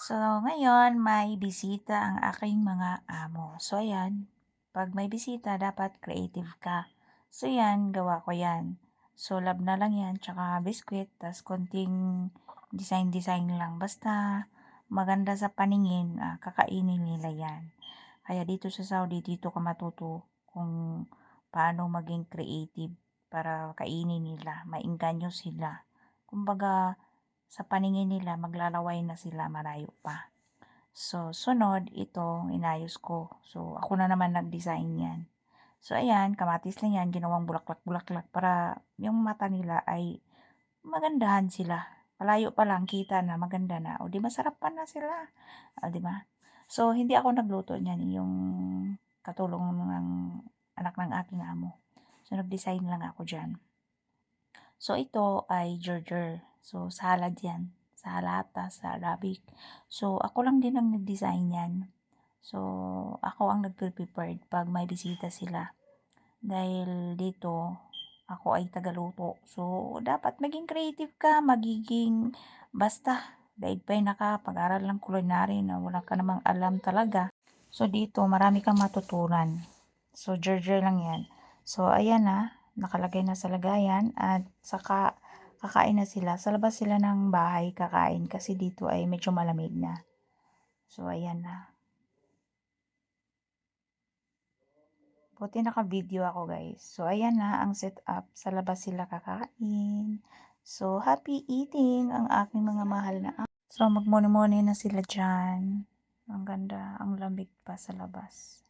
So, ngayon may bisita ang aking mga amo. So, ayan, 'pag may bisita dapat creative ka. So, 'yan, gawa ko 'yan. So, lab na lang 'yan, tsaka biskwit, tas konting design-design lang. Basta maganda sa paningin, kakainin nila 'yan. Kaya dito sa Saudi, dito ka matuto kung paano maging creative para kainin nila, maengganyo sila. Kumbaga, sa paningin nila maglalaway na sila malayo pa. So, sunod ito inayos ko. So, ako na naman nag-design 'yan. So, ayan kamatis lang 'yan ginawang bulaklak-bulaklak para yung mata nila ay magandahan sila. Malayo pa lang kita na maganda na, o 'di masarap pa na sila, 'di ba? So, hindi ako nagluto niyan, yung katulong ng anak ng aking amo. So, nag-design lang ako diyan. So, ito ay burger. So, salad yan. Sa lata, sa Arabic. So, ako lang din ang nag-design yan. So, ako ang nagpe-prepared pag may bisita sila. Dahil dito, ako ay tagaluto. So, dapat maging creative ka, magiging basta. Daig pa'y nakapag-aral ng culinary na wala ka namang alam talaga. So, dito, marami kang matutunan. So, burger lang yan. So, ayan na, nakalagay na sa lagayan at saka kakain na sila. Sa labas sila ng bahay kakain kasi dito ay medyo malamig na. So, ayan na. Buti naka-video ako guys. So, ayan na ang setup. Sa labas sila kakain. So, happy eating ang aking mga mahal na amo. So, magmuni-muni na sila dyan. Ang ganda, ang lamig pa sa labas.